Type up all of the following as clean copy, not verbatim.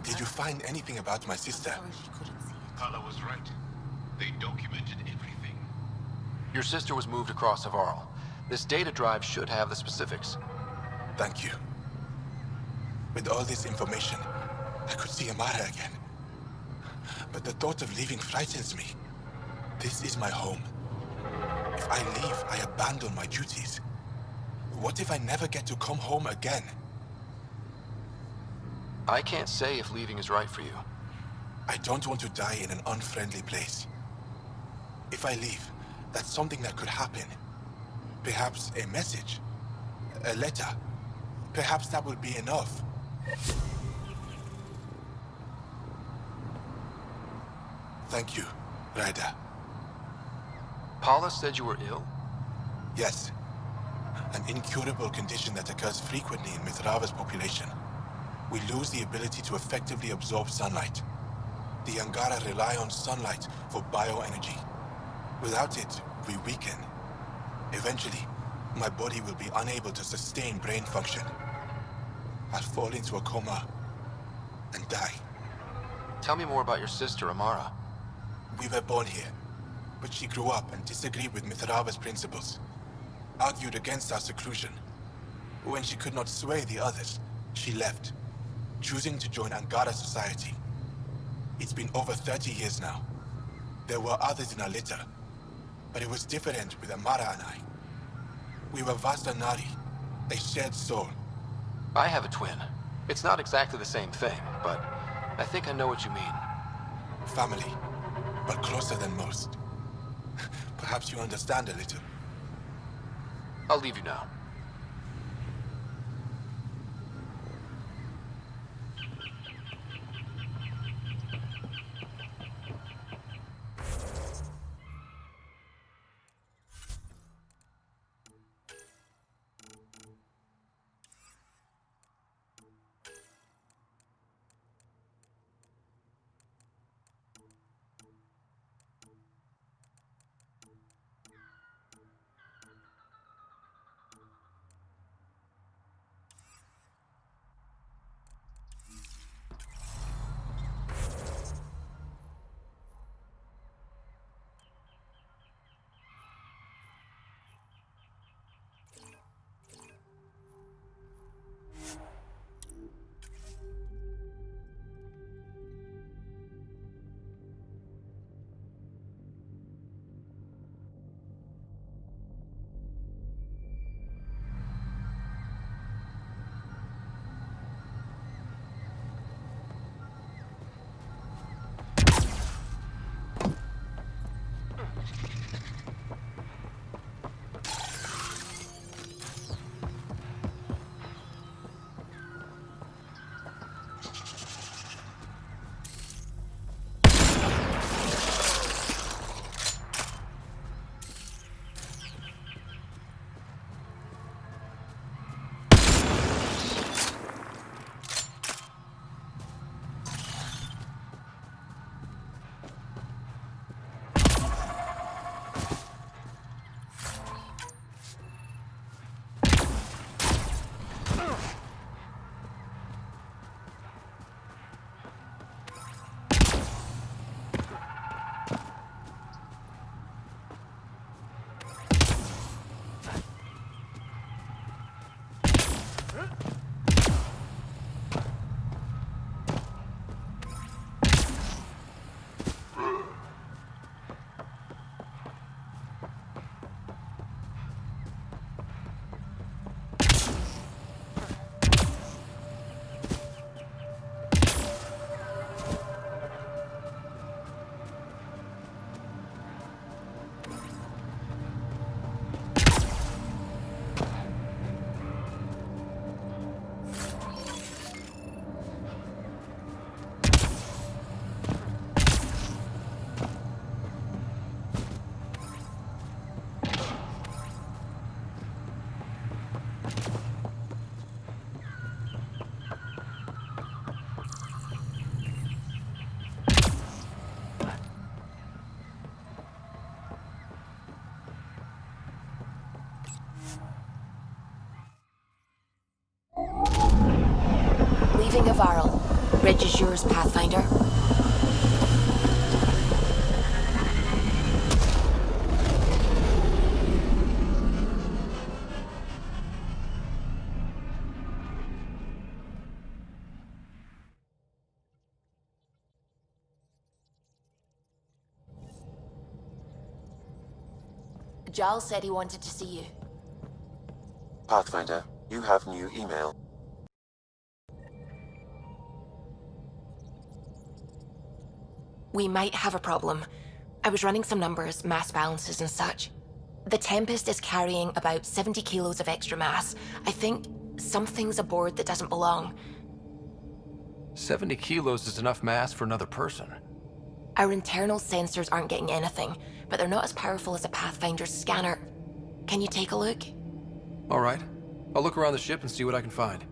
Did you find anything about my sister? Kala was right. They documented everything. Your sister was moved across Havarl. This data drive should have the specifics. Thank you. With all this information, I could see Amara again. But the thought of leaving frightens me. This is my home. If I leave, I abandon my duties. What if I never get to come home again? I can't say if leaving is right for you. I don't want to die in an unfriendly place. If I leave, that's something that could happen. Perhaps a message, a letter. Perhaps that will be enough. Thank you, Ryder. Paula said you were ill? Yes. An incurable condition that occurs frequently in Mithrava's population. We lose the ability to effectively absorb sunlight. The Angara rely on sunlight for bioenergy. Without it, we weaken. Eventually, my body will be unable to sustain brain function. I'll fall into a coma and die. Tell me more about your sister, Amara. We were born here, but she grew up and disagreed with Mithrava's principles. Argued against our seclusion. When she could not sway the others, she left, choosing to join Angara society. It's been over 30 years now. There were others in our litter, but it was different with Amara and I. We were Vasta Nari, a shared soul. I have a twin. It's not exactly the same thing, but I think I know what you mean. Family, but closer than most. Perhaps you understand a little. I'll leave you now. Finger Varl. Ridge is yours, Pathfinder. Giles said he wanted to see you. Pathfinder, you have new email. We might have a problem. I was running some numbers, mass balances and such. The Tempest is carrying about 70 kilos of extra mass. I think something's aboard that doesn't belong. 70 kilos is enough mass for another person. Our internal sensors aren't getting anything, but they're not as powerful as a Pathfinder's scanner. Can you take a look? All right. I'll look around the ship and see what I can find.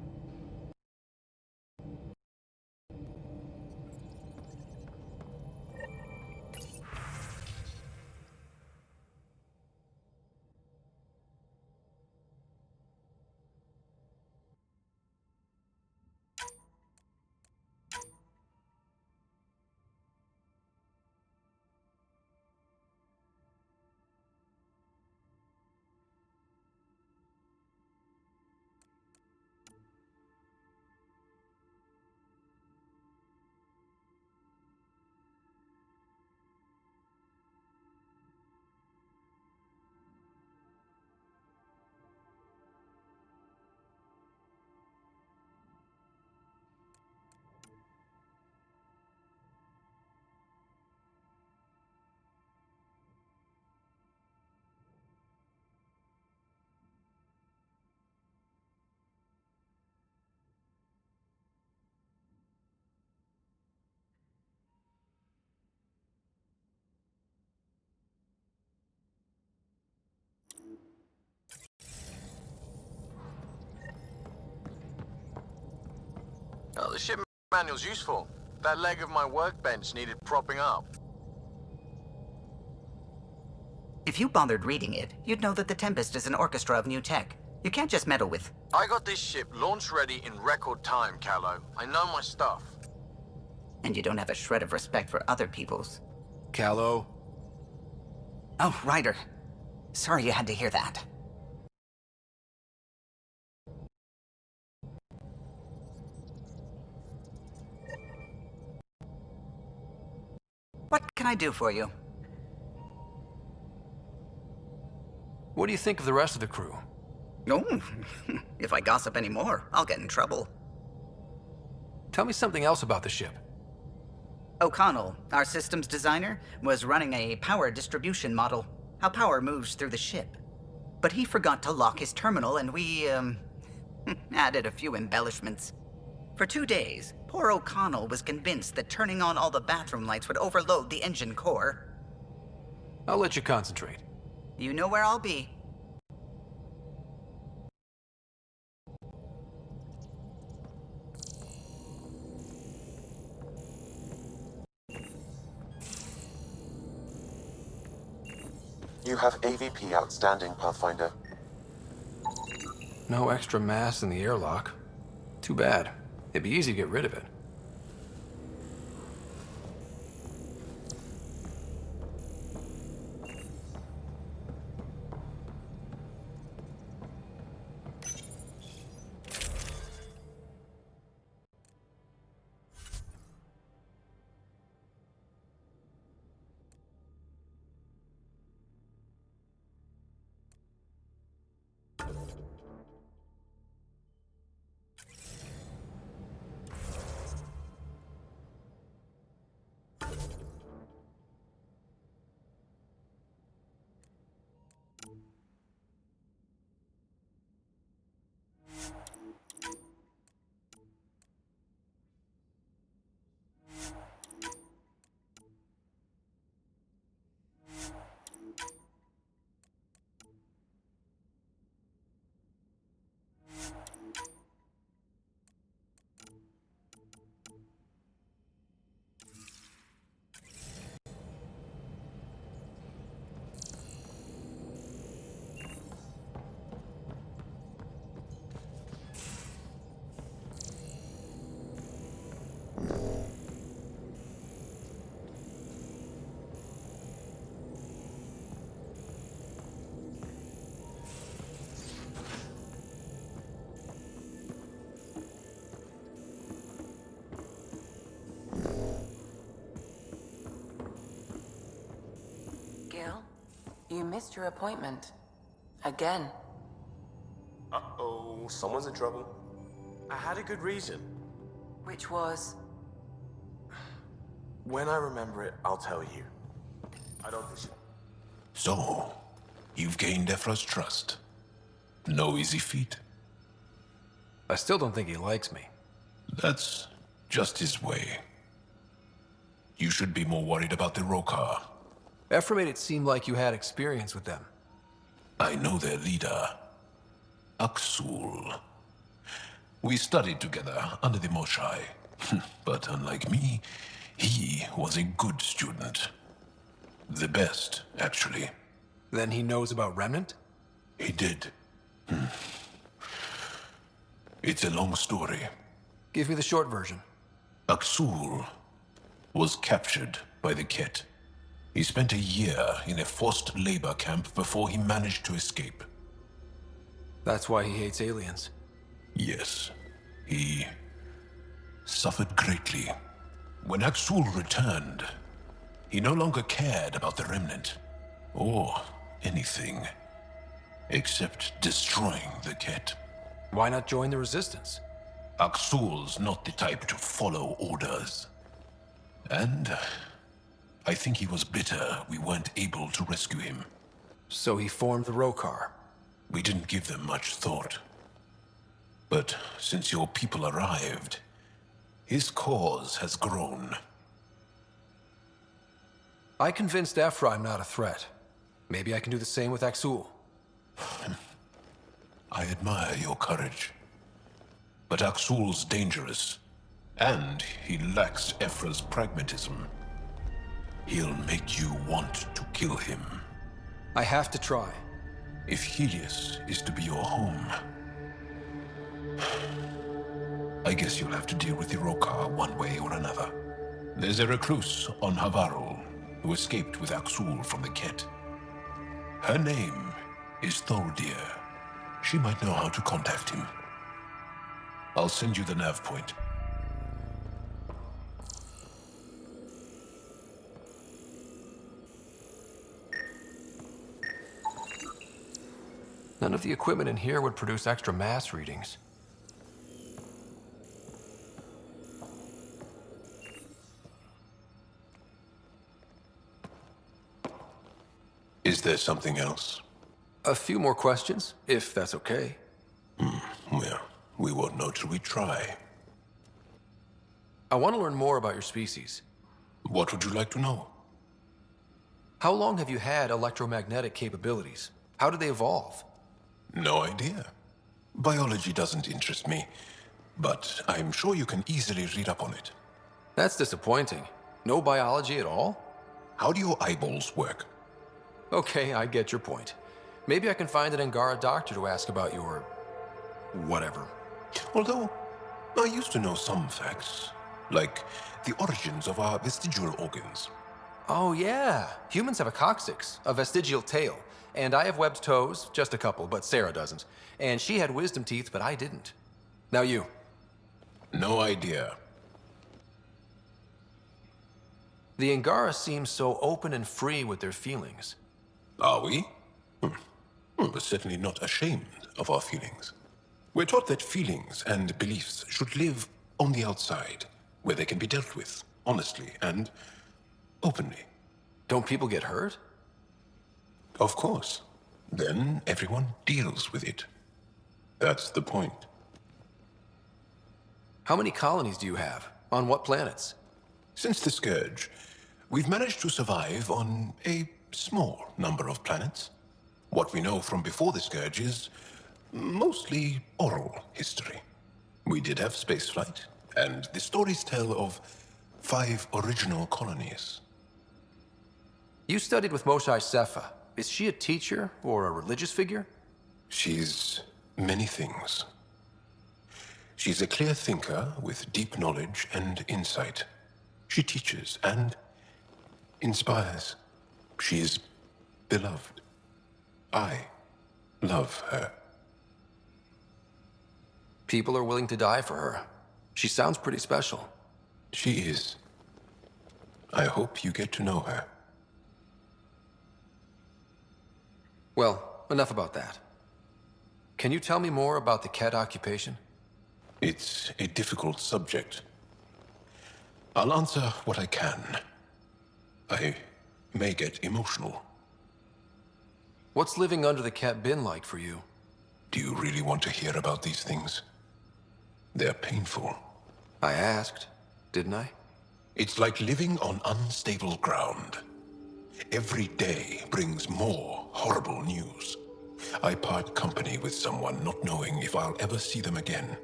Oh, the ship manual's useful. That leg of my workbench needed propping up. If you bothered reading it, you'd know that the Tempest is an orchestra of new tech. You can't just meddle with... I got this ship launch ready in record time, Callow. I know my stuff. And you don't have a shred of respect for other people's. Callow. Oh, Ryder. Sorry you had to hear that. What can I do for you? What do you think of the rest of the crew? Oh, if I gossip anymore, I'll get in trouble. Tell me something else about the ship. O'Connell, our systems designer, was running a power distribution model, how power moves through the ship. But he forgot to lock his terminal and we, added a few embellishments. For 2 days, poor O'Connell was convinced that turning on all the bathroom lights would overload the engine core. I'll let you concentrate. You know where I'll be. You have AVP outstanding, Pathfinder. No extra mass in the airlock. Too bad. It'd be easy to get rid of it. missed your appointment. Again. Uh-oh, someone's in trouble. I had a good reason. Which was... When I remember it, I'll tell you. I don't think So, you've gained Ephra's trust. No easy feat. I still don't think he likes me. That's just his way. You should be more worried about the Rokar. Ephra made it seem like you had experience with them. I know their leader, Aksul. We studied together under the Moshai. But unlike me, he was a good student. The best, actually. Then he knows about Remnant? He did. It's a long story. Give me the short version. Aksul was captured by the Ket. He spent a year in a forced labor camp before he managed to escape. That's why he hates aliens. Yes, he suffered greatly. When Aksul returned, he no longer cared about the Remnant, or anything, except destroying the Ket. Why not join the Resistance? Aksul's not the type to follow orders. And I think he was bitter we weren't able to rescue him. So he formed the Rokar. We didn't give them much thought. But since your people arrived, his cause has grown. I convinced Ephra I'm not a threat. Maybe I can do the same with Aksul. I admire your courage. But Aksul's dangerous, and he lacks Ephra's pragmatism. He'll make you want to kill him. I have to try. If Helios is to be your home, I guess you'll have to deal with the Rokar one way or another. There's a recluse on Havarul who escaped with Aksul from the Ket. Her name is Thordir. She might know how to contact him. I'll send you the nav point. None of the equipment in here would produce extra mass readings. Is there something else? A few more questions, if that's okay. Well, we won't know till we try. I want to learn more about your species. What would you like to know? How long have you had electromagnetic capabilities? How did they evolve? No idea. Biology doesn't interest me, but I'm sure you can easily read up on it. That's disappointing. No biology at all? How do your eyeballs work? Okay, I get your point. Maybe I can find an Angara doctor to ask about your... whatever. Although, I used to know some facts, like the origins of our vestigial organs. Oh yeah, humans have a coccyx, a vestigial tail, and I have webbed toes, just a couple, but Sarah doesn't. And she had wisdom teeth, but I didn't. Now you. No idea. The Angara seem so open and free with their feelings. Are we? We're certainly not ashamed of our feelings. We're taught that feelings and beliefs should live on the outside, where they can be dealt with, honestly and openly. Don't people get hurt? Of course. Then everyone deals with it. That's the point. How many colonies do you have? On what planets? Since the Scourge, we've managed to survive on a small number of planets. What we know from before the Scourge is mostly oral history. We did have spaceflight, and the stories tell of 5 original colonies. You studied with Moshae Sepha. Is she a teacher or a religious figure? She's many things. She's a clear thinker with deep knowledge and insight. She teaches and inspires. She's beloved. I love her. People are willing to die for her. She sounds pretty special. She is. I hope you get to know her. Well, enough about that. Can you tell me more about the Ket occupation? It's a difficult subject. I'll answer what I can. I may get emotional. What's living under the Ket been like for you? Do you really want to hear about these things? They're painful. I asked, didn't I? It's like living on unstable ground. Every day brings more horrible news. I part company with someone not knowing if I'll ever see them again.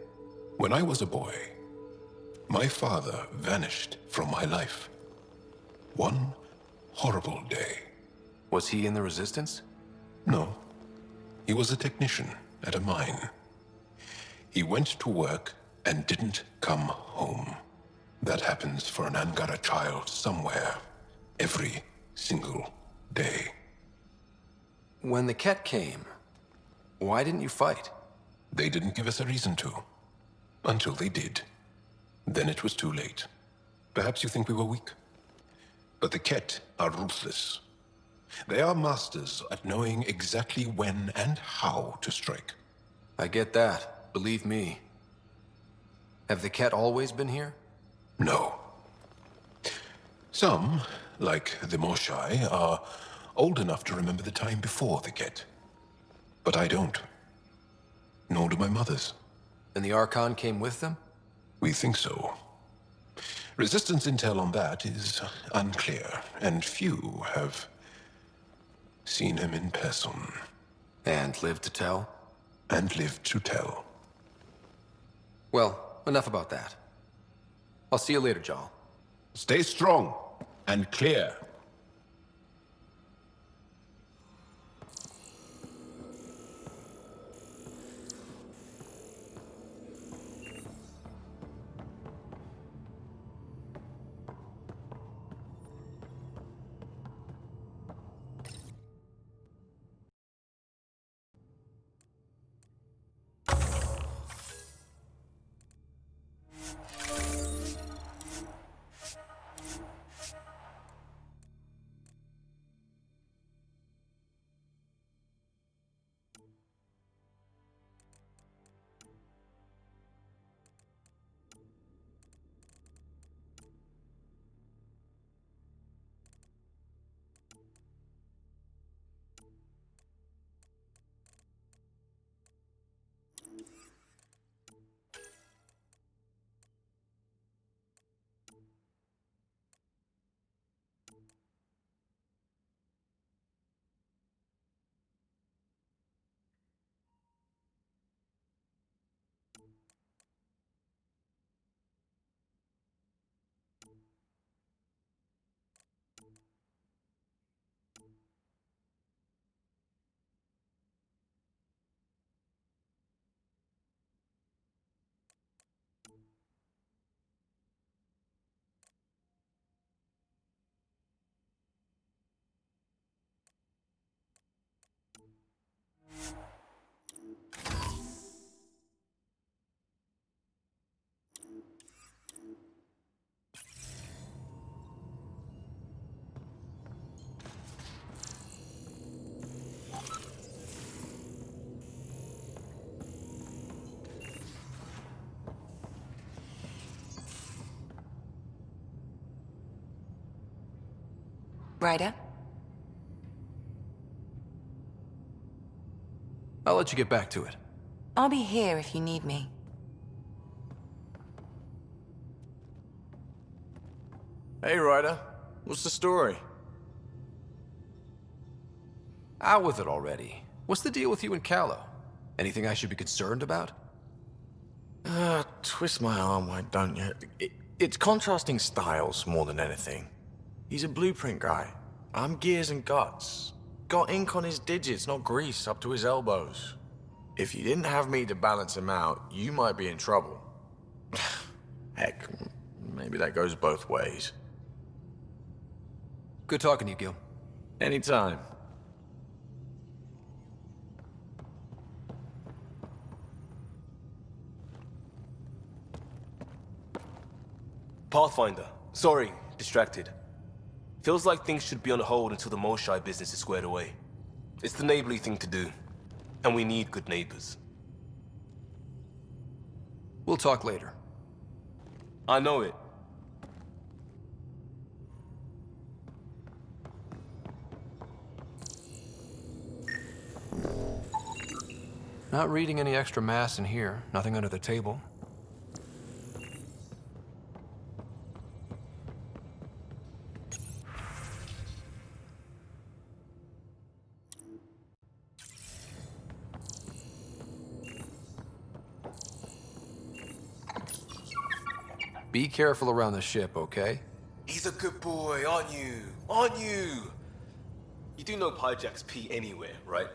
When I was a boy, my father vanished from my life. One horrible day. Was he in the Resistance? No. He was a technician at a mine. He went to work and didn't come home. That happens for an Angara child somewhere, every single day. When the Ket came, why didn't you fight? They didn't give us a reason to. Until they did. Then it was too late. Perhaps you think we were weak. But the Ket are ruthless. They are masters at knowing exactly when and how to strike. I get that, believe me. Have the Ket always been here? No. Some, like the Moshai, are old enough to remember the time before the Ket. But I don't. Nor do my mothers. And the Archon came with them? We think so. Resistance intel on that is unclear, and few have seen him in person. And lived to tell? And lived to tell. Well, enough about that. I'll see you later, Jarl. Stay strong and clear. Ryder? I'll let you get back to it. I'll be here if you need me. Hey, Ryder. What's the story? Out with it already. What's the deal with you and Callow? Anything I should be concerned about? Twist my arm, why don't you? It's contrasting styles more than anything. He's a blueprint guy. I'm gears and guts. Got ink on his digits, not grease, up to his elbows. If you didn't have me to balance him out, you might be in trouble. Heck, maybe that goes both ways. Good talking to you, Gil. Anytime. Pathfinder. Sorry, distracted. Feels like things should be on hold until the Moshai business is squared away. It's the neighborly thing to do. And we need good neighbors. We'll talk later. I know it. Not reading any extra mass in here. Nothing under the table. Be careful around the ship, okay? He's a good boy, aren't you? Aren't you? You do know Pyjack's pee anywhere, right?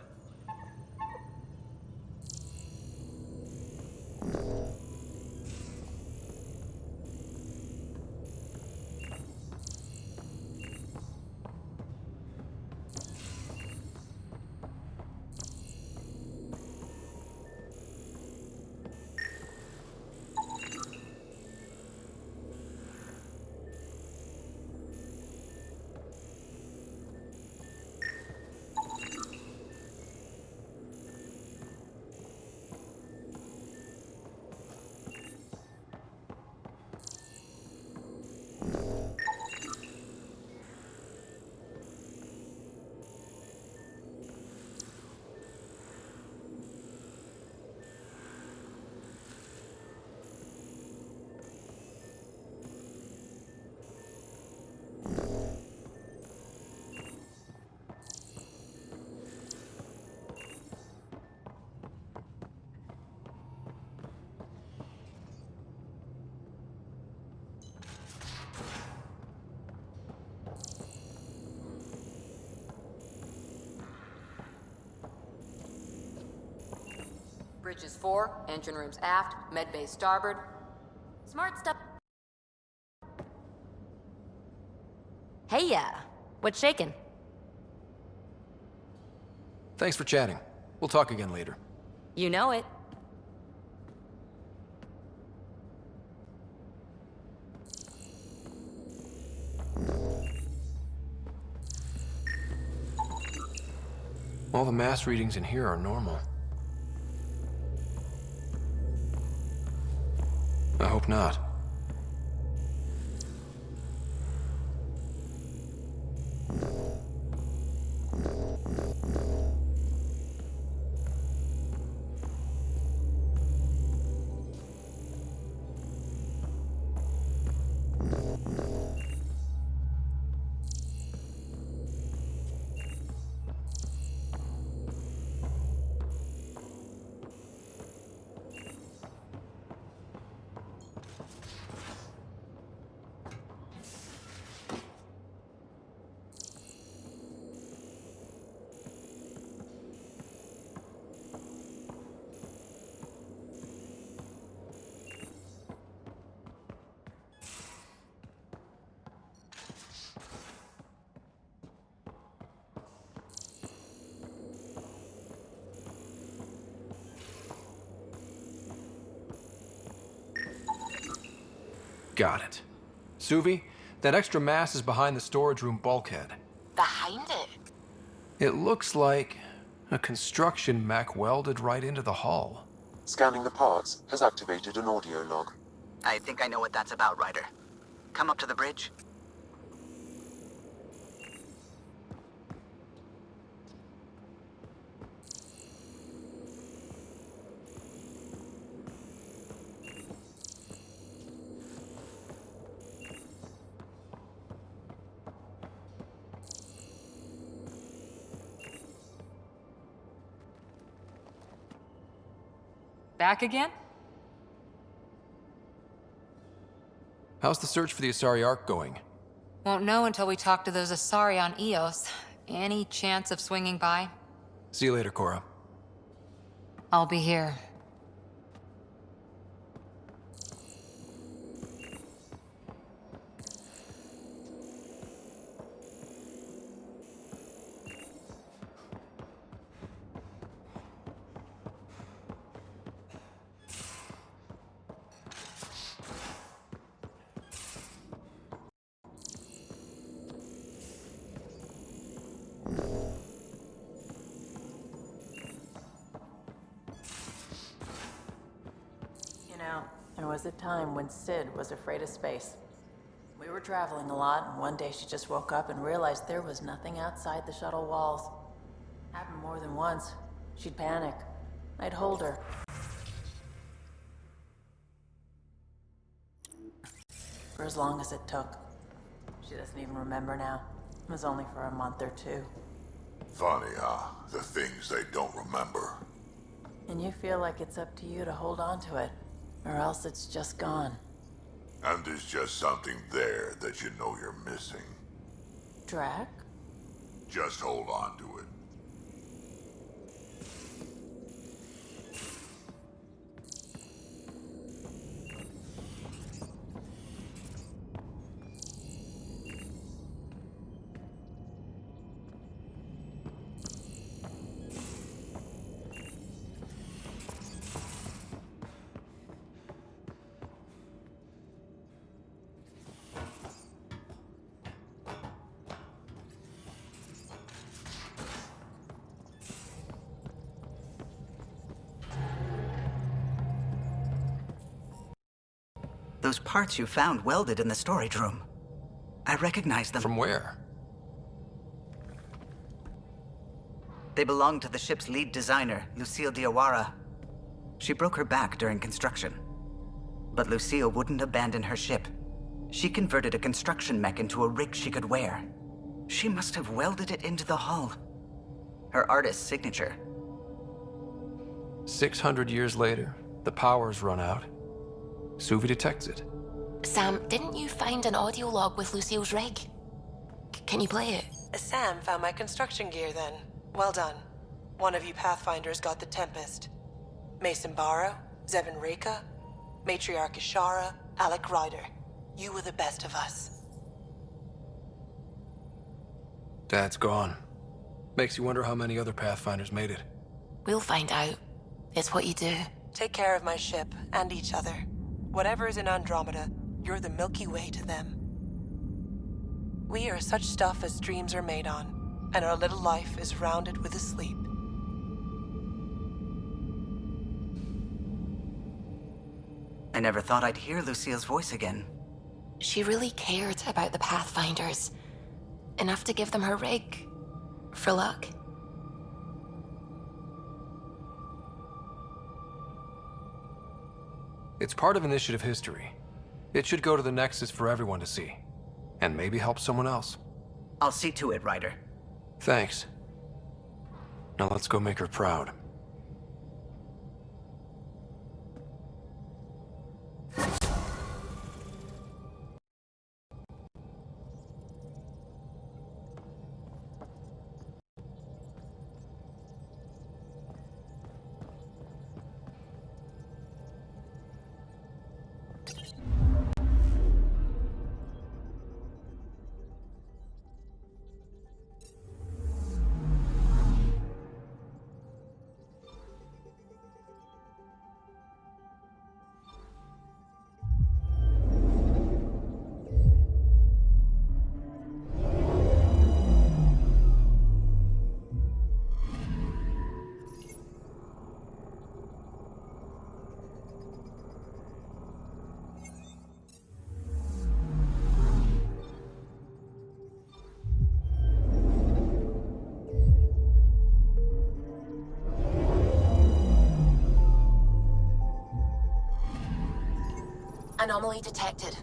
Bridges 4, engine rooms aft, med bay starboard. Smart stuff. Hey, what's shaking? Thanks for chatting. We'll talk again later. You know it. All the mass readings in here are normal. I hope not. Got it. Suvi, that extra mass is behind the storage room bulkhead. Behind it? It looks like a construction mech welded right into the hull. Scanning the parts has activated an audio log. I think I know what that's about, Ryder. Come up to the bridge. Back again? How's the search for the Asari Ark going? Won't know until we talk to those Asari on Eos. Any chance of swinging by? See you later, Cora. I'll be here. was a time when Sid was afraid of space. We were traveling a lot, and one day she just woke up and realized there was nothing outside the shuttle walls. Happened more than once. She'd panic. I'd hold her. For as long as it took. She doesn't even remember now. It was only for a month or two. Funny, huh? The things they don't remember. And you feel like it's up to you to hold on to it, or else it's just gone. And there's just something there that you know you're missing. Drac? Just hold on to it. Those parts you found welded in the storage room. I recognize them. From where? They belong to the ship's lead designer, Lucille Diawara. She broke her back during construction. But Lucille wouldn't abandon her ship. She converted a construction mech into a rig she could wear. She must have welded it into the hull. Her artist's signature. 600 years later, the power's run out. Suvi detects it. Sam, didn't you find an audio log with Lucille's rig? Can you play it? Sam found my construction gear then. Well done. One of you Pathfinders got the Tempest. Mason Barrow, Zevin Reka, Matriarch Ishara, Alec Ryder. You were the best of us. Dad's gone. Makes you wonder how many other Pathfinders made it. We'll find out. It's what you do. Take care of my ship and each other. Whatever is in Andromeda, you're the Milky Way to them. We are such stuff as dreams are made on, and our little life is rounded with a sleep. I never thought I'd hear Lucille's voice again. She really cared about the Pathfinders. Enough to give them her rig. For luck. It's part of Initiative history. It should go to the Nexus for everyone to see. And maybe help someone else. I'll see to it, Ryder. Thanks. Now let's go make her proud. Anomaly detected.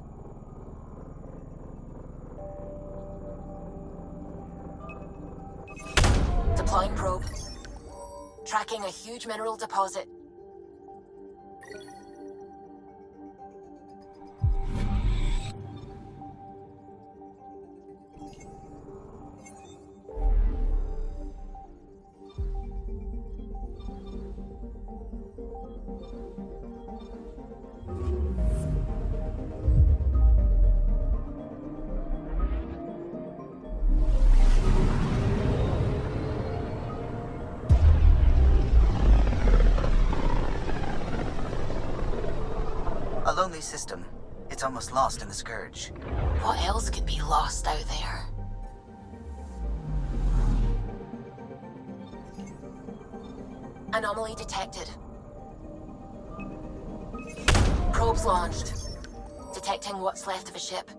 Deploying probe. Tracking a huge mineral deposit. A lonely system. It's almost lost in the Scourge. What else could be lost out there? Anomaly detected. Probes launched. Detecting what's left of a ship.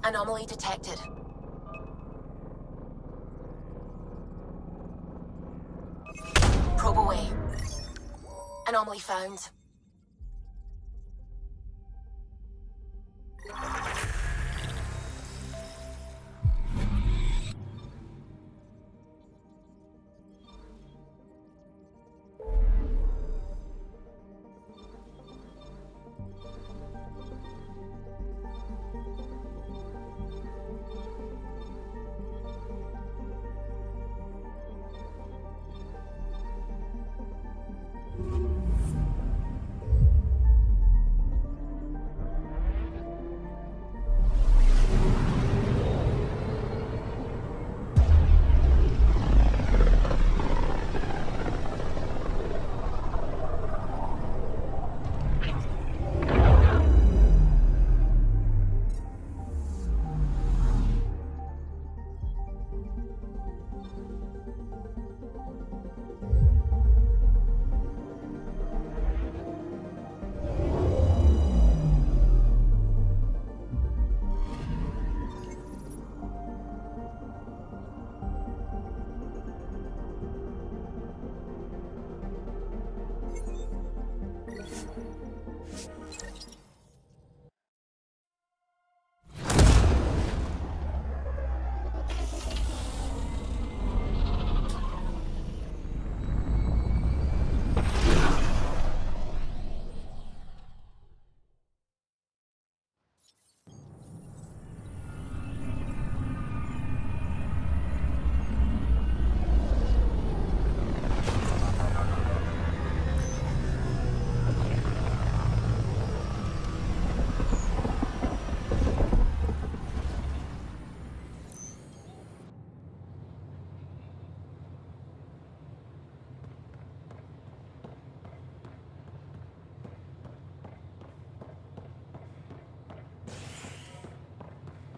Anomaly detected. Probe away. Anomaly found.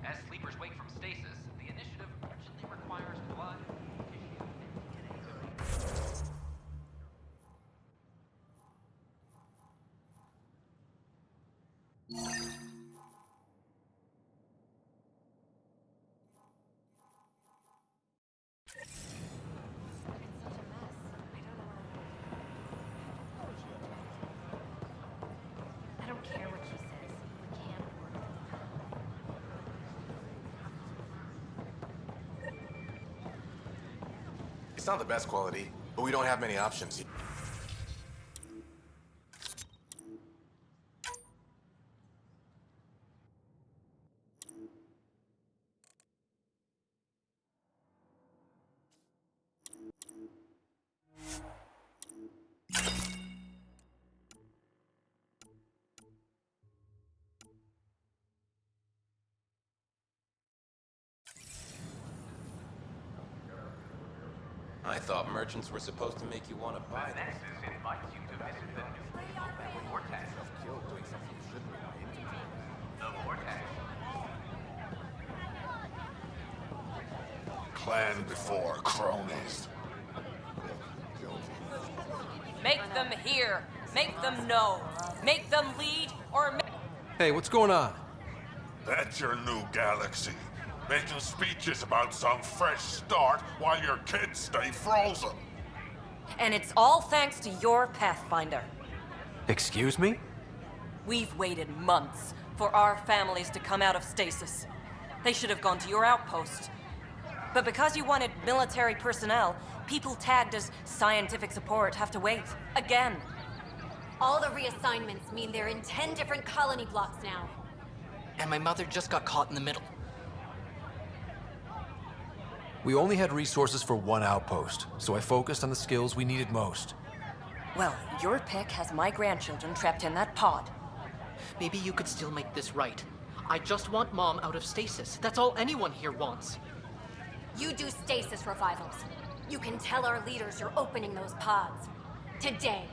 As sleepers wake from stasis, the initiative urgently requires blood, tissue, and DNA. I don't care what she says. We can't It's not the best quality, but we don't have many options. I thought merchants were supposed to make you want to buy them. Clan before cronies. Make them hear. Make them know. Make them lead or Hey, what's going on? That's your new galaxy. Making speeches about some fresh start while your kids stay frozen. And it's all thanks to your Pathfinder. Excuse me? We've waited months for our families to come out of stasis. They should have gone to your outpost. But because you wanted military personnel, people tagged as scientific support have to wait. Again. All the reassignments mean they're in 10 different colony blocks now. And my mother just got caught in the middle. We only had resources for one outpost, so I focused on the skills we needed most. Well, your pick has my grandchildren trapped in that pod. Maybe you could still make this right. I just want Mom out of stasis. That's all anyone here wants. You do stasis revivals. You can tell our leaders you're opening those pods. Today.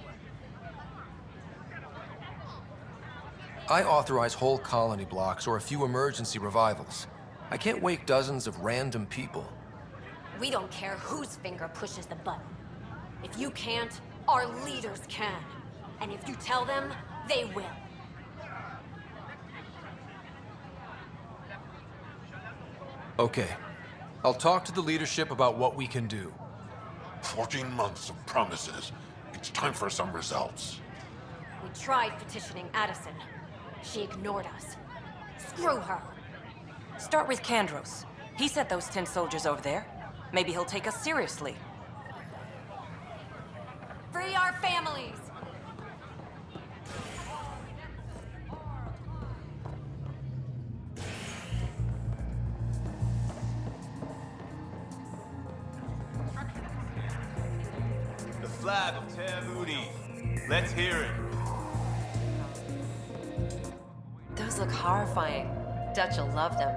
I authorize whole colony blocks or a few emergency revivals. I can't wake dozens of random people. We don't care whose finger pushes the button. If you can't, our leaders can. And if you tell them, they will. Okay. I'll talk to the leadership about what we can do. 14 months of promises. It's time for some results. We tried petitioning Addison. She ignored us. Screw her. Start with Kandros. He sent those 10 soldiers over there. Maybe he'll take us seriously. Free our families! The flag of Termudi. Let's hear it. Those look horrifying. Dutch will love them.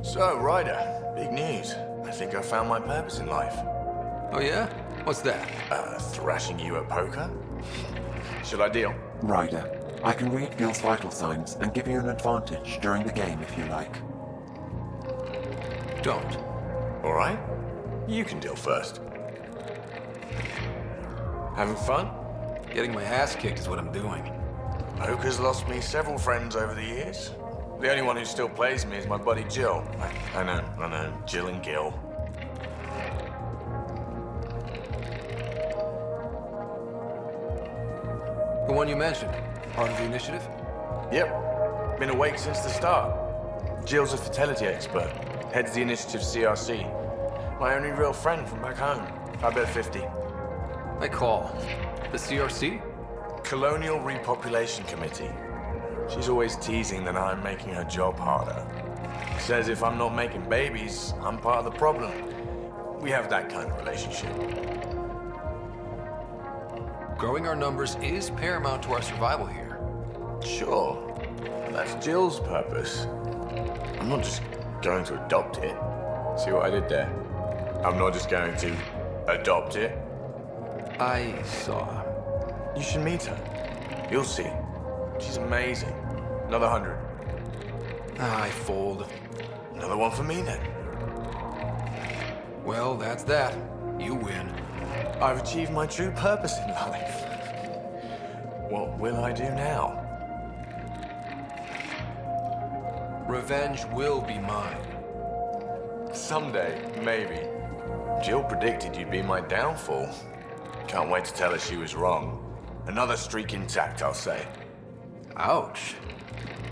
So, Ryder, big news. I think I found my purpose in life. Oh yeah? What's that? Thrashing you at poker? Should I deal? Ryder, I can read Gil's vital signs and give you an advantage during the game if you like. Don't. All right. You can deal first. Having fun? Getting my ass kicked is what I'm doing. Poker's lost me several friends over the years. The only one who still plays me is my buddy Jill. I know. Jill and Gil. The one you mentioned, part of the initiative? Yep. Been awake since the start. Jill's a fertility expert. Heads the initiative CRC. My only real friend from back home. I bet 50. I call. The CRC? Colonial Repopulation Committee. She's always teasing that I'm making her job harder. Says if I'm not making babies, I'm part of the problem. We have that kind of relationship. Growing our numbers is paramount to our survival here. Sure. But that's Jill's purpose. I'm not just going to adopt it. See what I did there? I'm not just going to adopt it. I saw. You should meet her. You'll see. She's amazing. Another 100. I fold. Another one for me, then. Well, that's that. You win. I've achieved my true purpose in life. What will I do now? Revenge will be mine. Someday, maybe. Jill predicted you'd be my downfall. Can't wait to tell her she was wrong. Another streak intact, I'll say. Ouch.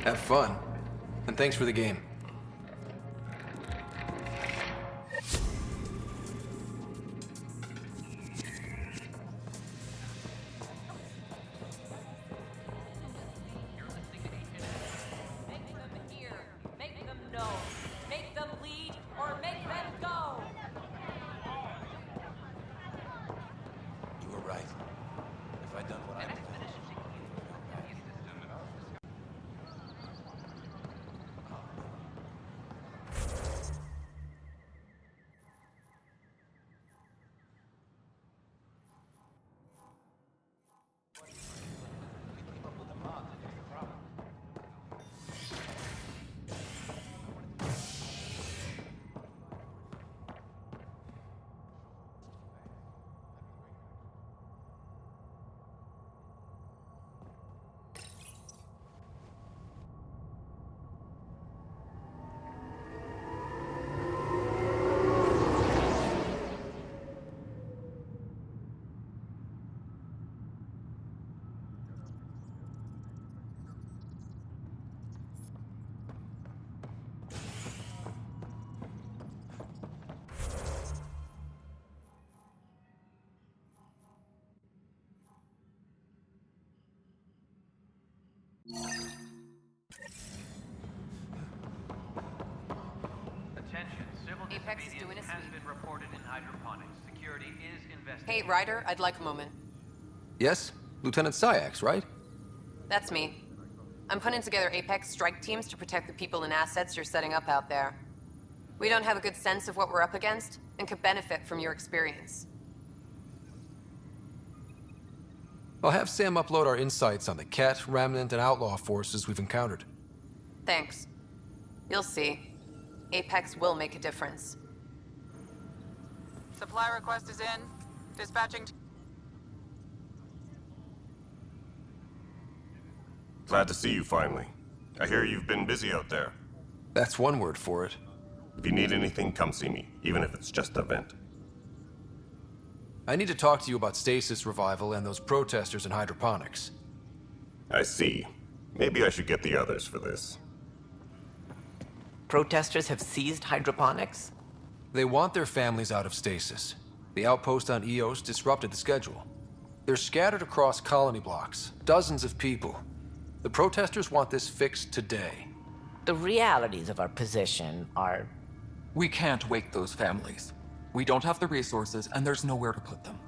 Have fun. And thanks for the game. Apex is doing a has sweep. been reported in hydroponics. Security is investigating. Hey, Ryder, I'd like a moment. Yes? Lieutenant Syax, right? That's me. I'm putting together Apex strike teams to protect the people and assets you're setting up out there. We don't have a good sense of what we're up against, and could benefit from your experience. I'll have Sam upload our insights on the Ket, Remnant, and Outlaw forces we've encountered. Thanks. You'll see. Apex will make a difference. Supply request is in. Dispatching. Glad to see you finally. I hear you've been busy out there. That's one word for it. If you need anything, come see me, even if it's just a vent. I need to talk to you about stasis revival and those protesters in hydroponics. I see. Maybe I should get the others for this. Protesters have seized hydroponics? They want their families out of stasis. The outpost on Eos disrupted the schedule. They're scattered across colony blocks, dozens of people. The protesters want this fixed today. The realities of our position are... We can't wake those families. We don't have the resources, and there's nowhere to put them.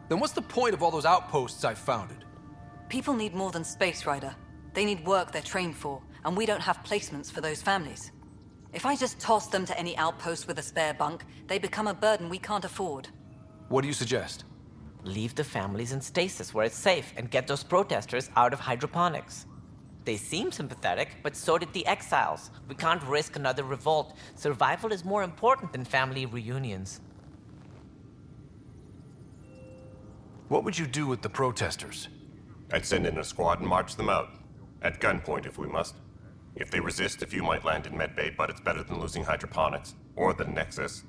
Then what's the point of all those outposts I've founded? People need more than space, Ryder. They need work they're trained for, and we don't have placements for those families. If I just toss them to any outpost with a spare bunk, they become a burden we can't afford. What do you suggest? Leave the families in stasis where it's safe and get those protesters out of hydroponics. They seem sympathetic, but so did the exiles. We can't risk another revolt. Survival is more important than family reunions. What would you do with the protesters? I'd send in a squad and march them out. At gunpoint if we must. If they resist, a few might land in medbay, but it's better than losing hydroponics. Or the Nexus.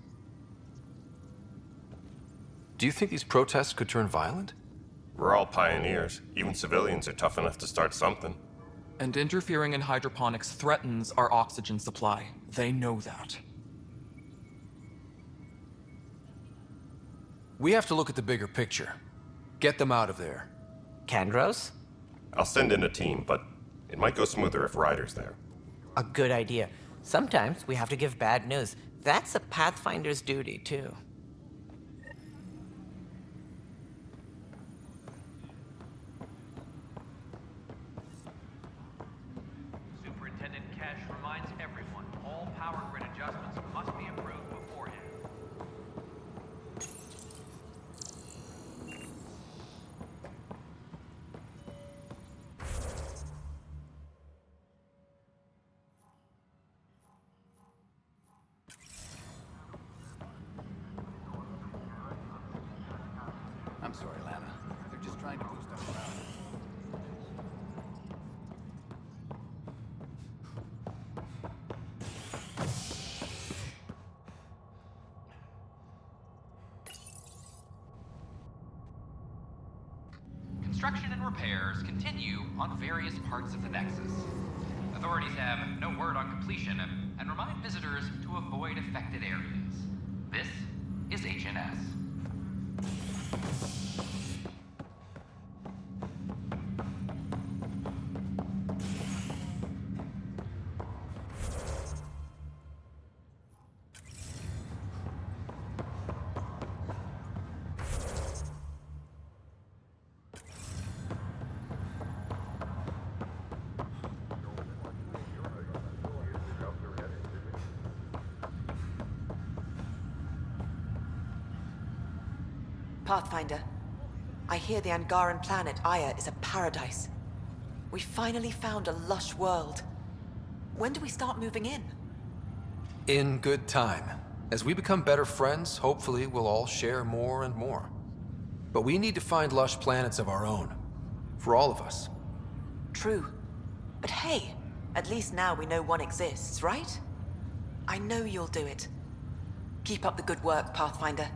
Do you think these protests could turn violent? We're all pioneers. Even civilians are tough enough to start something. And interfering in hydroponics threatens our oxygen supply. They know that. We have to look at the bigger picture. Get them out of there. Kandros? I'll send in a team, but it might go smoother if Ryder's there. A good idea. Sometimes we have to give bad news. That's a Pathfinder's duty, too. Superintendent Cash reminds everyone, all power grid adjustments must be approved beforehand. I'm sorry, Lana. They're just trying to boost our morale. Construction and repairs continue on various parts of the Nexus. Authorities have no word on completion and remind visitors to avoid affected areas. This is HNS. Pathfinder, I hear the Angaran planet Aya is a paradise. We finally found a lush world. When do we start moving in? In good time. As we become better friends, hopefully we'll all share more and more. But we need to find lush planets of our own. For all of us. True. But hey, at least now we know one exists, right? I know you'll do it. Keep up the good work, Pathfinder.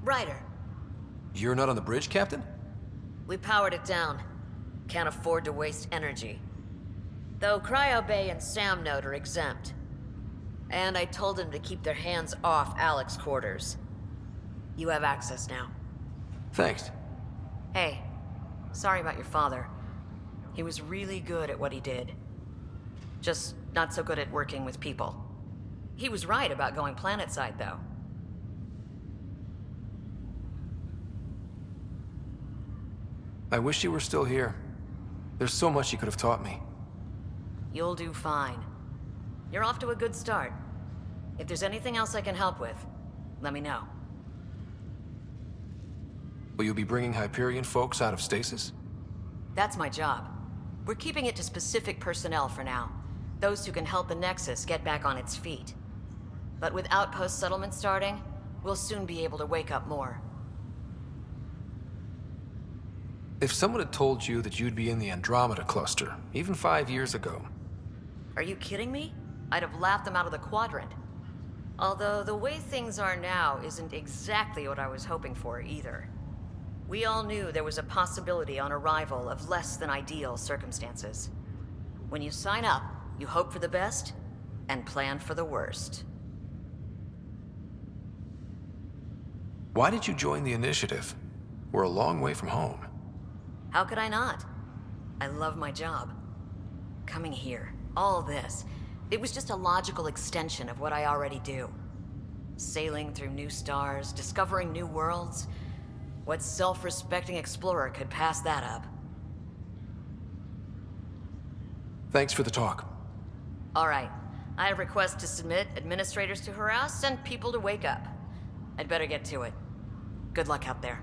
Ryder, You're not on the bridge, Captain? we powered it down. Can't afford to waste energy. Though Cryo Bay and Sam Note are exempt. And I told them to keep their hands off Alec's quarters. You have access now. Thanks. Hey, sorry about your father. He was really good at what he did. Just not so good at working with people. He was right about going planetside, though. I wish you were still here. There's so much you could have taught me. You'll do fine. You're off to a good start. If there's anything else I can help with, let me know. Will you be bringing Hyperion folks out of stasis? That's my job. We're keeping it to specific personnel for now. Those who can help the Nexus get back on its feet. But with outpost settlement starting, we'll soon be able to wake up more. If someone had told you that you'd be in the Andromeda cluster, even 5 years ago... Are you kidding me? I'd have laughed them out of the quadrant. Although the way things are now isn't exactly what I was hoping for either. We all knew there was a possibility on arrival of less than ideal circumstances. When you sign up, you hope for the best and plan for the worst. Why did you join the Initiative? We're a long way from home. How could I not? I love my job. Coming here, all this, it was just a logical extension of what I already do. Sailing through new stars, discovering new worlds. What self-respecting explorer could pass that up? Thanks for the talk. All right. I have requests to submit, administrators to harass, and people to wake up. I'd better get to it. Good luck out there.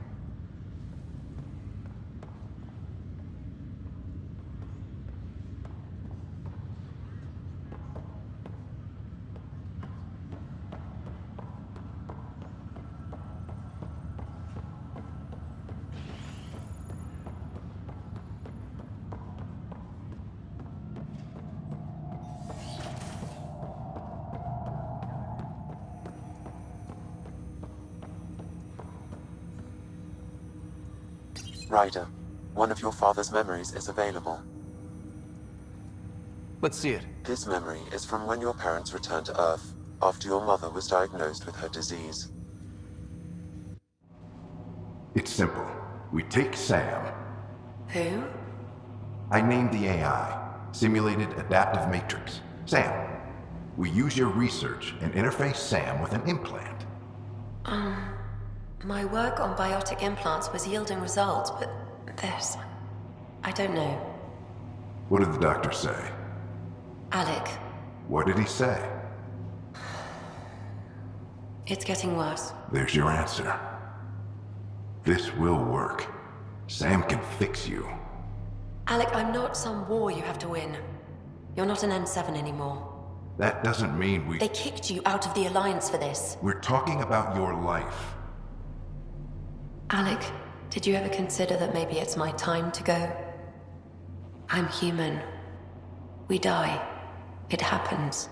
Ryder, one of your father's memories is available. Let's see it. This memory is from when your parents returned to Earth, after your mother was diagnosed with her disease. It's simple. We take Sam. Who? I named the AI, Simulated Adaptive Matrix. Sam. We use your research and interface Sam with an implant. My work on biotic implants was yielding results, but this... I don't know. What did the doctor say? Alec, What did he say? it's getting worse. There's your answer. This will work. Sam can fix you. Alec, I'm not some war you have to win. You're not an N7 anymore. That doesn't mean we... They kicked you out of the Alliance for this. We're talking about your life. Alec, did you ever consider that maybe it's my time to go? I'm human. We die. It happens.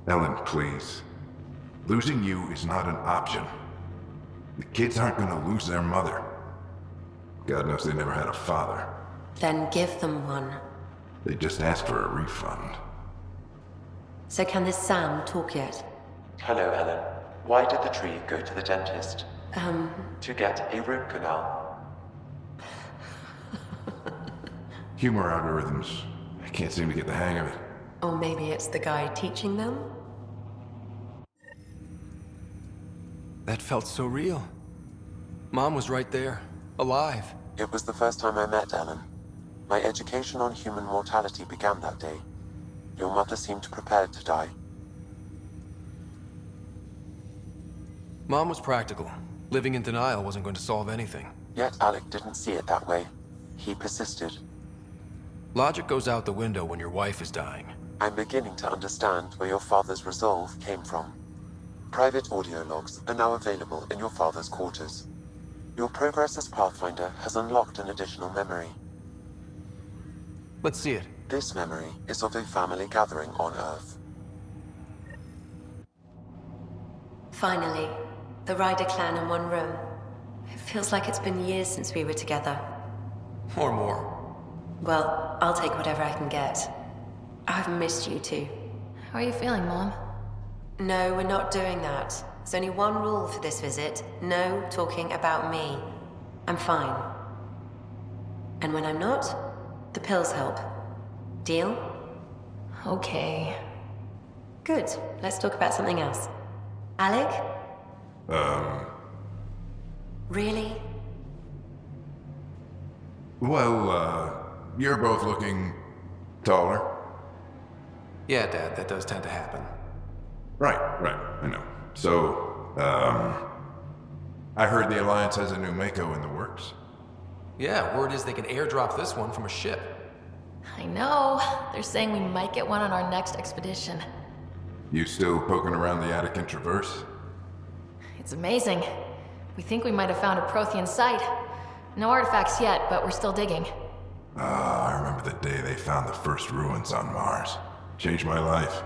Ellen, please. Losing you is not an option. The kids aren't gonna lose their mother. God knows they never had a father. Then give them one. They just asked for a refund. So can this Sam talk yet? Hello, Ellen. Why did the tree go to the dentist? To get a root canal. Humor algorithms. I can't seem to get the hang of it. Or maybe it's the guy teaching them? That felt so real. Mom was right there, alive. It was the first time I met Ellen. My education on human mortality began that day. Your mother seemed prepared to die. Mom was practical. Living in denial wasn't going to solve anything. Yet Alec didn't see it that way. He persisted. Logic goes out the window when your wife is dying. I'm beginning to understand where your father's resolve came from. Private audio logs are now available in your father's quarters. Your progress as Pathfinder has unlocked an additional memory. Let's see it. This memory is of a family gathering on Earth. Finally, the Ryder clan in one room. It feels like it's been years since we were together. Or more. Well, I'll take whatever I can get. I've missed you too. How are you feeling, Mom? No, we're not doing that. There's only one rule for this visit. No talking about me. I'm fine. And when I'm not, the pills help. Deal? Okay. Good. Let's talk about something else. Alec? Really? Well, you're both looking taller. Yeah, Dad, that does tend to happen. Right, I know. So, I heard the Alliance has a new Mako in the works. Yeah, word is they can airdrop this one from a ship. I know. They're saying we might get one on our next expedition. You still poking around the Attican Traverse? It's amazing. We think we might have found a Prothean site. No artifacts yet, but we're still digging. I remember the day they found the first ruins on Mars. Changed my life.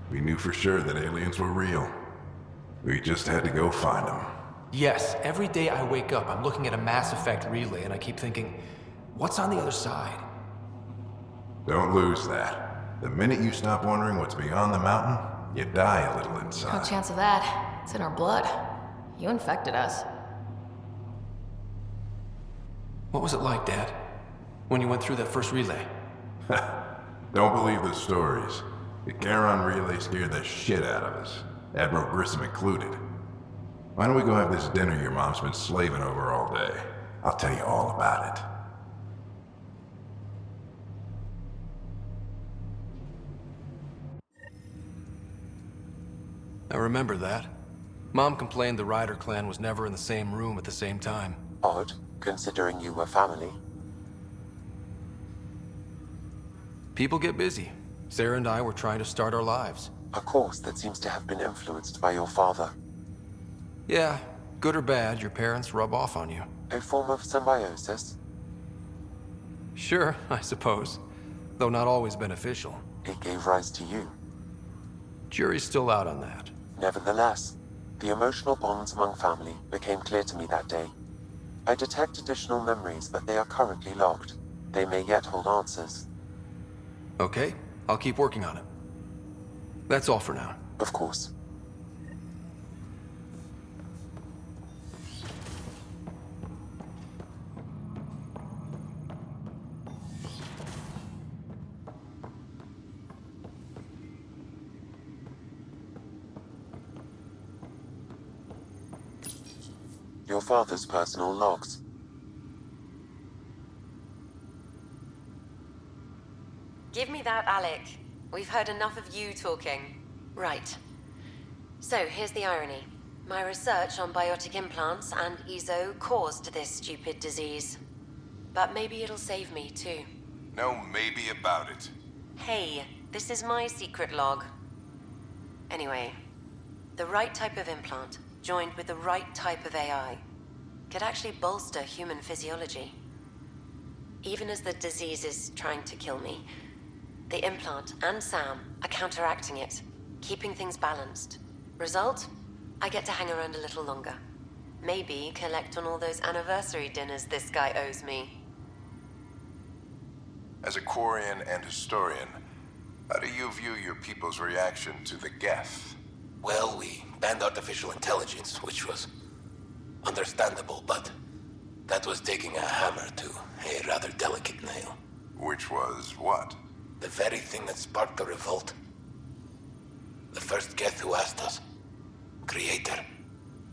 We knew for sure that aliens were real. We just had to go find them. Yes, every day I wake up, I'm looking at a Mass Effect relay and I keep thinking, what's on the other side? Don't lose that. The minute you stop wondering what's beyond the mountain, you die a little No inside. chance of that. It's in our blood. You infected us. What was it like, Dad? When you went through that first relay? Don't believe the stories. The Charon relay scared the shit out of us. Admiral Grissom included. Why don't we go have this dinner your mom's been slaving over all day? I'll tell you all about it. I remember that. Mom complained the Ryder clan was never in the same room at the same time. Odd, considering you were family. People get busy. Sarah and I were trying to start our lives. A course that seems to have been influenced by your father. Yeah, good or bad, your parents rub off on you. A form of symbiosis? Sure, I suppose. Though not always beneficial. It gave rise to you. Jury's still out on that. Nevertheless, the emotional bonds among family became clear to me that day. I detect additional memories, but they are currently locked. They may yet hold answers. Okay, I'll keep working on it. That's all for now. Of course. Your father's personal logs. Give me that, Alec. We've heard enough of you talking. Right. So, here's the irony. My research on biotic implants and EZO caused this stupid disease. But maybe it'll save me, too. No maybe about it. Hey, this is my secret log. Anyway, the right type of implant, joined with the right type of AI, could actually bolster human physiology. Even as the disease is trying to kill me, the implant and Sam are counteracting it, keeping things balanced. Result? I get to hang around a little longer. Maybe collect on all those anniversary dinners this guy owes me. As a Quarian and historian, how do you view your people's reaction to the Geth? Well, we banned artificial intelligence, which was understandable, but that was taking a hammer to a rather delicate nail. Which was what? The very thing that sparked the revolt. The first Geth who asked us, Creator,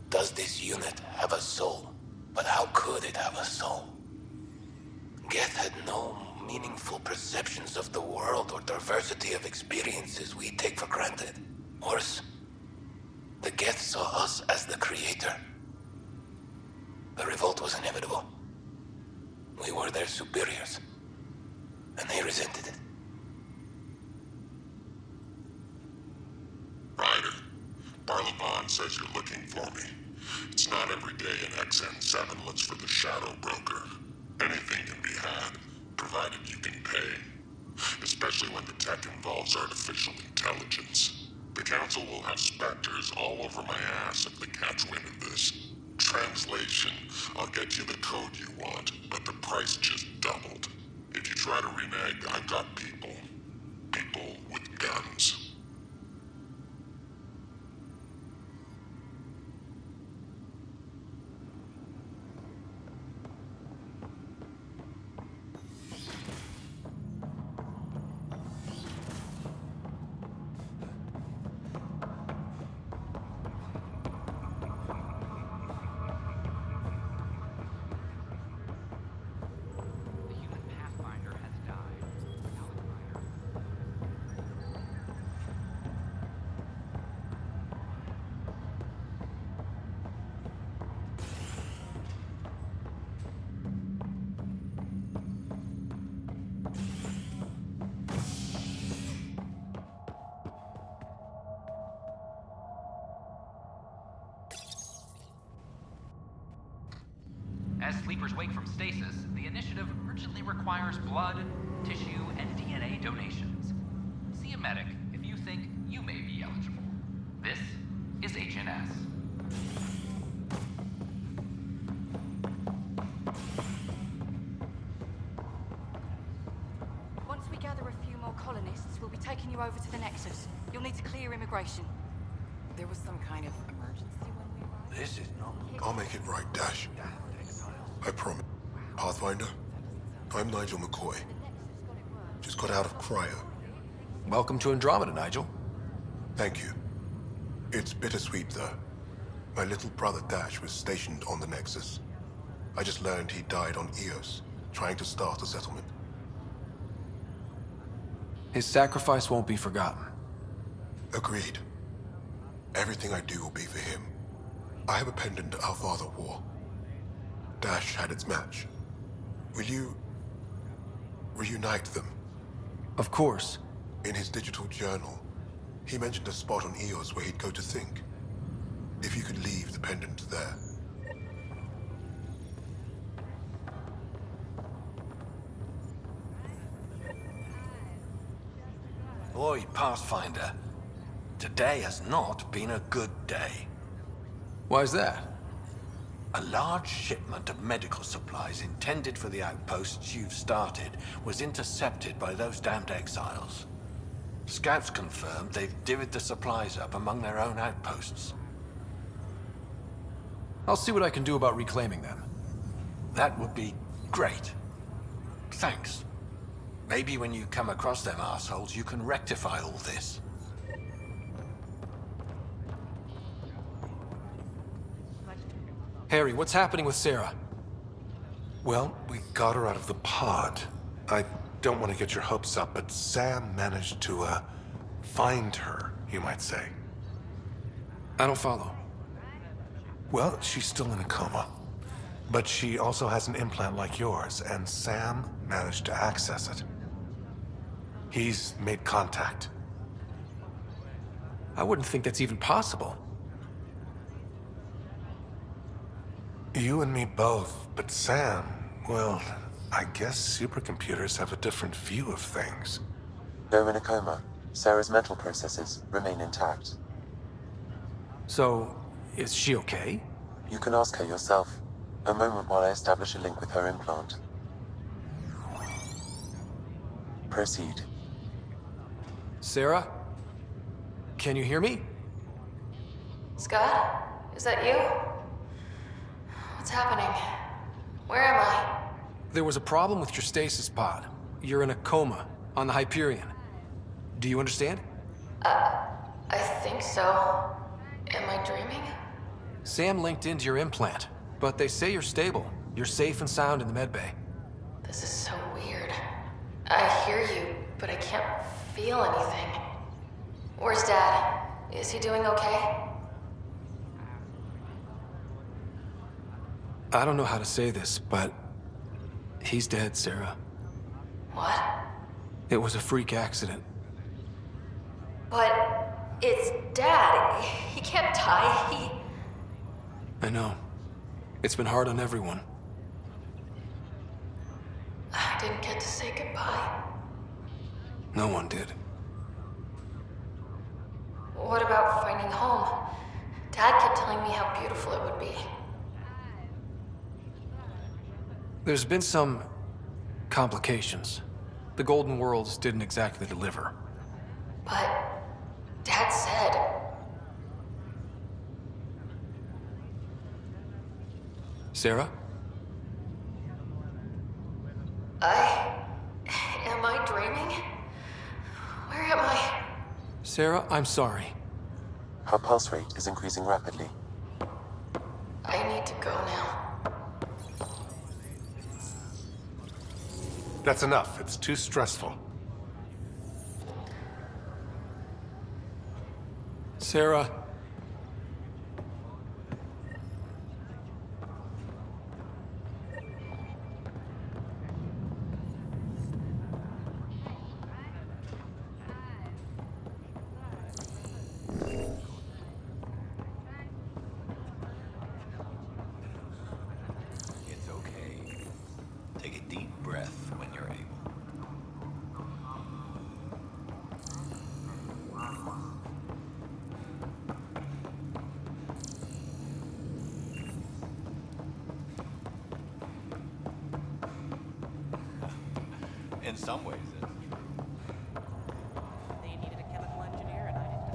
does this unit have a soul? But how could it have a soul? Geth had no meaningful perceptions of the world or diversity of experiences we take for granted. Worse, the Geth saw us as the Creator. The revolt was inevitable. We were their superiors, and they resented it. Ryder, Barlaban says you're looking for me. It's not every day an XN7 looks for the Shadow Broker. Anything can be had, provided you can pay. Especially when the tech involves artificial intelligence. The Council will have specters all over my ass if they catch wind of this. Translation, I'll get you the code you want, but the price just doubled. If you try to renege, I've got people. People Keeper's wake from stasis, the initiative urgently requires blood, tissue, and DNA donations. See a medic if you think you may be eligible. This is HNS. Once we gather a few more colonists, we'll be taking you over to the Nexus. You'll need to clear immigration. There was some kind of emergency when we arrived? This is not... I'll make it right, Dash. I promise. Pathfinder, I'm Nigel McCoy. Just got out of cryo. Welcome to Andromeda, Nigel. Thank you. It's bittersweet, though. My little brother Dash was stationed on the Nexus. I just learned he died on Eos, trying to start a settlement. His sacrifice won't be forgotten. Agreed. Everything I do will be for him. I have a pendant our father wore. Dash had its match. Will you... reunite them? Of course. In his digital journal, he mentioned a spot on Eos where he'd go to think. If you could leave the pendant there. Oi, Pathfinder. Today has not been a good day. Why's that? A large shipment of medical supplies intended for the outposts you've started was intercepted by those damned exiles. Scouts confirmed they've divvied the supplies up among their own outposts. I'll see what I can do about reclaiming them. That would be great. Thanks. Maybe when you come across them assholes, you can rectify all this. Harry, what's happening with Sarah? Well, we got her out of the pod. I don't want to get your hopes up, but Sam managed to, find her, you might say. I don't follow. Well, she's still in a coma. But she also has an implant like yours, and Sam managed to access it. He's made contact. I wouldn't think that's even possible. You and me both, but Sam, well, I guess supercomputers have a different view of things. Though in a coma, Sarah's mental processes remain intact. So, is she okay? You can ask her yourself. A moment while I establish a link with her implant. Proceed. Sarah? Can you hear me? Scott? Is that you? What's happening? Where am I? There was a problem with your stasis pod. You're in a coma on the Hyperion. Do you understand? I think so. Am I dreaming? Sam linked into your implant, but they say you're stable. You're safe and sound in the medbay. This is so weird. I hear you, but I can't feel anything. Where's Dad? Is he doing okay? I don't know how to say this, but he's dead, Sarah. What? It was a freak accident. But it's Dad. He can't die. I know. It's been hard on everyone. I didn't get to say goodbye. No one did. What about finding home? Dad kept telling me how beautiful it would be. There's been some complications. The Golden Worlds didn't exactly deliver. But Dad said... Sarah? Am I dreaming? Where am I? Sarah, I'm sorry. Her pulse rate is increasing rapidly. I need to go now. That's enough. It's too stressful. Sarah. It's okay. some ways, it's... They needed a chemical engineer, and I didn't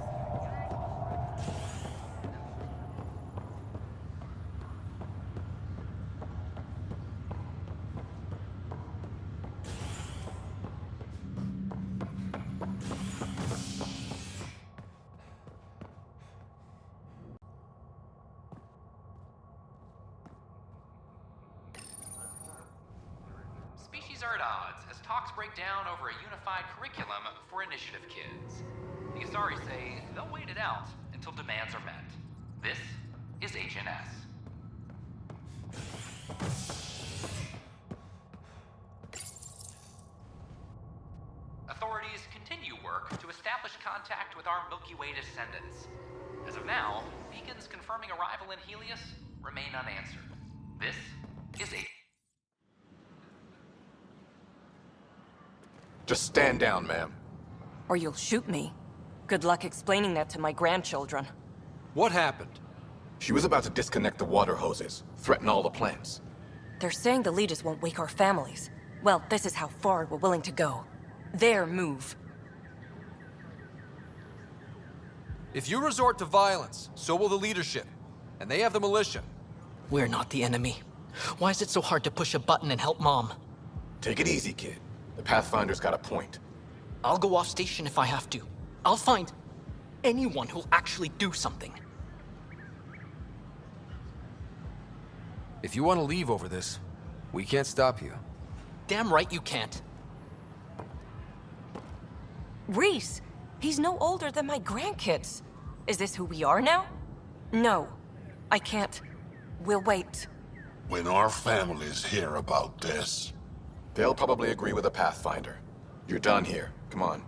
Species are at odds as talks break down over a unified curriculum for initiative kids. The Asari say they'll wait it out until demands are met. This is HNS. Authorities continue work to establish contact with our Milky Way descendants. As of now, beacons confirming arrival in Helios remain unanswered. This is a... Just stand down, ma'am. Or you'll shoot me. Good luck explaining that to my grandchildren. What happened? She was about to disconnect the water hoses, threaten all the plants. They're saying the leaders won't wake our families. Well, this is how far we're willing to go. Their move. If you resort to violence, so will the leadership. And they have the militia. We're not the enemy. Why is it so hard to push a button and help Mom? Take it easy, kid. The Pathfinder's got a point. I'll go off station if I have to. I'll find anyone who'll actually do something. If you want to leave over this, we can't stop you. Damn right you can't. Reese! He's no older than my grandkids. Is this who we are now? No. I can't. We'll wait. When our families hear about this... They'll probably agree with the Pathfinder. You're done here. Come on.